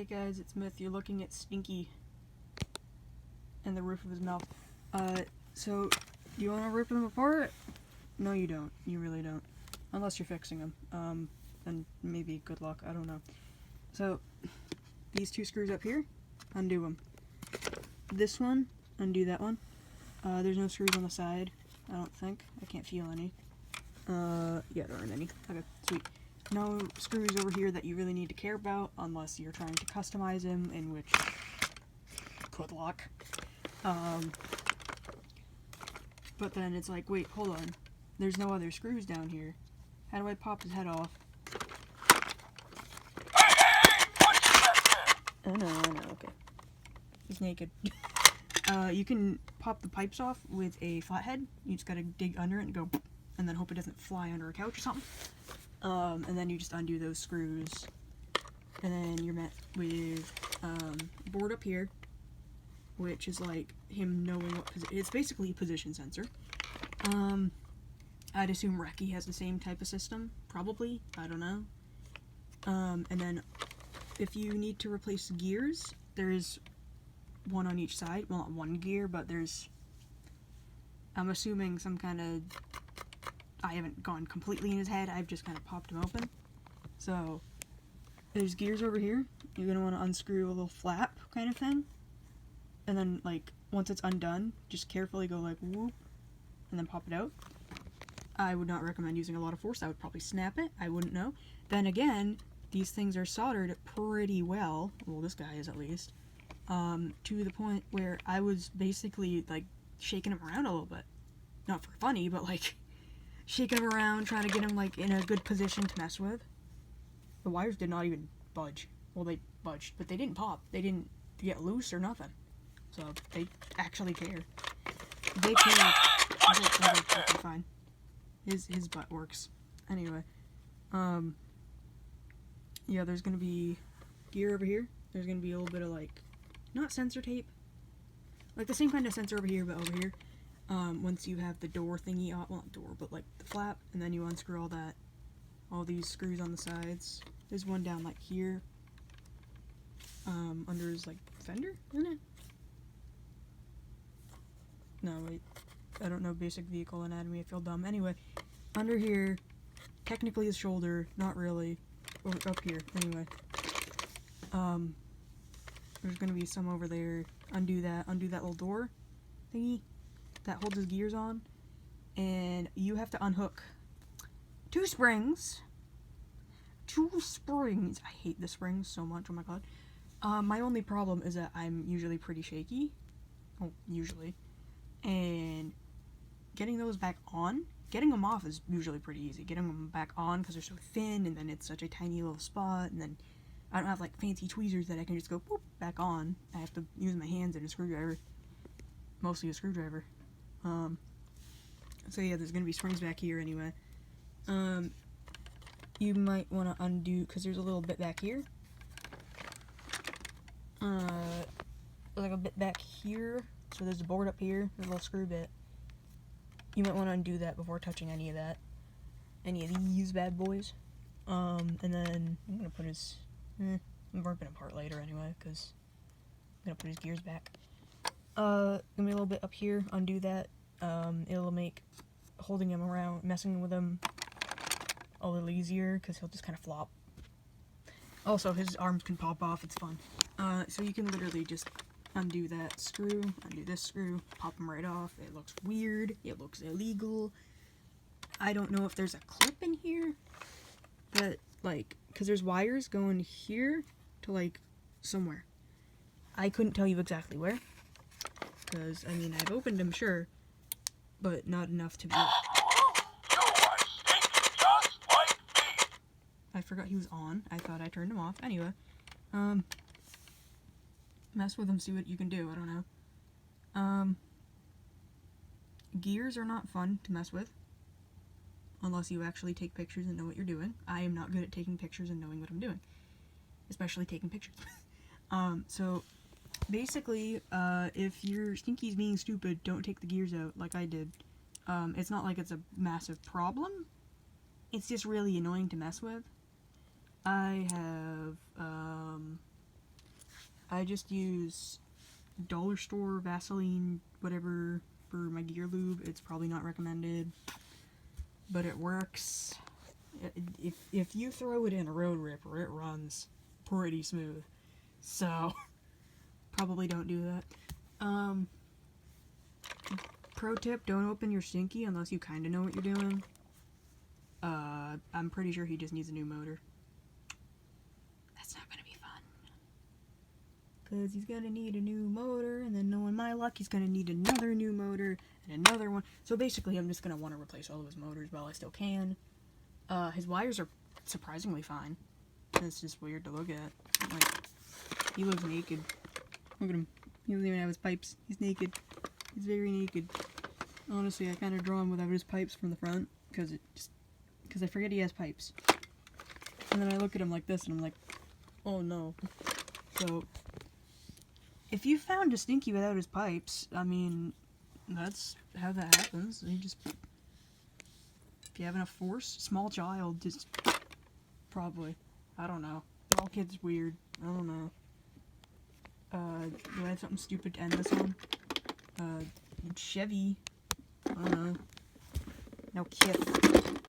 Hey guys, it's Myth. You're looking at Stinky and the roof of his mouth. So, you want to rip him apart? No, you don't. You really don't. Unless you're fixing him. Then maybe good luck. I don't know. So, these two screws up here, undo them. This one, undo that one. There's no screws on the side, I don't think. I can't feel any. Yeah, there aren't any. Okay, sweet. No screws over here that you really need to care about unless you're trying to customize him, in which, good luck. But then it's like, wait, hold on. There's no other screws down here. How do I pop his head off? Oh no, okay. He's naked. You can pop the pipes off with a flathead. You just gotta dig under it and go, and then hope it doesn't fly under a couch or something. And then you just undo those screws, and then you're met with a board up here, which is like him knowing what it's basically a position sensor. I'd assume Reki has the same type of system, probably. I don't know. And then if you need to replace gears, there's one on each side. Well, not one gear, but there's, I'm assuming some kind of, I haven't gone completely in his head, I've just kind of popped him open. So, there's gears over here. You're going to want to unscrew a little flap kind of thing. And then, like, once it's undone, just carefully go like, whoop, and then pop it out. I would not recommend using a lot of force. I would probably snap it. I wouldn't know. Then again, these things are soldered pretty well. Well, this guy is at least. To the point where I was basically, like, shaking him around a little bit. Not for funny, but, like, shaking him around, trying to get him, like, in a good position to mess with. The wires did not even budge. Well, they budged, but they didn't pop. They didn't get loose or nothing. So, they actually care. They care. They're fine. His butt works. Anyway. Yeah, there's gonna be gear over here. There's gonna be a little bit of, like, not sensor tape. Like, the same kind of sensor over here, but over here. Once you have the door thingy off, well, not door, but, like, the flap, and then you unscrew all these screws on the sides. There's one down, like, here. Under his, like, fender, isn't it? No, wait. I don't know basic vehicle anatomy, I feel dumb. Anyway, under here, technically his shoulder, not really. Or up here, anyway. There's gonna be some over there. Undo that little door thingy that holds his gears on. And you have to unhook two springs. I hate the springs so much, oh my god. My only problem is that I'm usually pretty shaky. Oh, usually. And getting those back on, getting them off is usually pretty easy. Getting them back on, because they're so thin, and then it's such a tiny little spot, and then I don't have, like, fancy tweezers that I can just go, whoop, back on. I have to use my hands and a screwdriver. Mostly a screwdriver. So yeah, there's gonna be springs back here anyway. You might want to undo, because there's a little bit back here. Like a bit back here. So there's a board up here, there's a little screw bit. You might want to undo that before touching any of that. Any of these bad boys. And then I'm gonna put his, I'm ripping apart later anyway, because I'm gonna put his gears back. Gonna be a little bit up here, undo that. It'll make holding him around, messing with him a little easier, because he'll just kind of flop. Also, his arms can pop off, it's fun. So you can literally just undo that screw, undo this screw, pop them right off. It looks weird, it looks illegal. I don't know if there's a clip in here, but, like, because there's wires going here to, like, somewhere. I couldn't tell you exactly where, because, I mean, I've opened them, sure, but not enough to be... I forgot he was on. I thought I turned him off. Anyway, mess with him, see what you can do. I don't know. Gears are not fun to mess with, unless you actually take pictures and know what you're doing. I am not good at taking pictures and knowing what I'm doing, especially taking pictures. So, basically, if your Stinky's being stupid, don't take the gears out like I did. It's not like it's a massive problem. It's just really annoying to mess with. I have, I just use dollar store Vaseline, whatever, for my gear lube. It's probably not recommended, but it works. If you throw it in a Road Ripper, it runs pretty smooth. So, probably don't do that. Pro tip, don't open your Stinky unless you kind of know what you're doing. I'm pretty sure he just needs a new motor. That's not gonna be fun. Because he's gonna need a new motor, and then knowing my luck, he's gonna need another new motor, and another one. So basically, I'm just gonna want to replace all of his motors while I still can. His wires are surprisingly fine. It's just weird to look at. Like, he looks naked. Look at him. He doesn't even have his pipes. He's naked. He's very naked. Honestly, I kind of draw him without his pipes from the front, because I forget he has pipes. And then I look at him like this, and I'm like, oh no. So, if you found a Stinky without his pipes, I mean, that's how that happens. You just, if you have enough force, small child, just, probably. I don't know. All kids weird. I don't know. Do I have something stupid to end this on? Chevy. I don't know. No, Kith.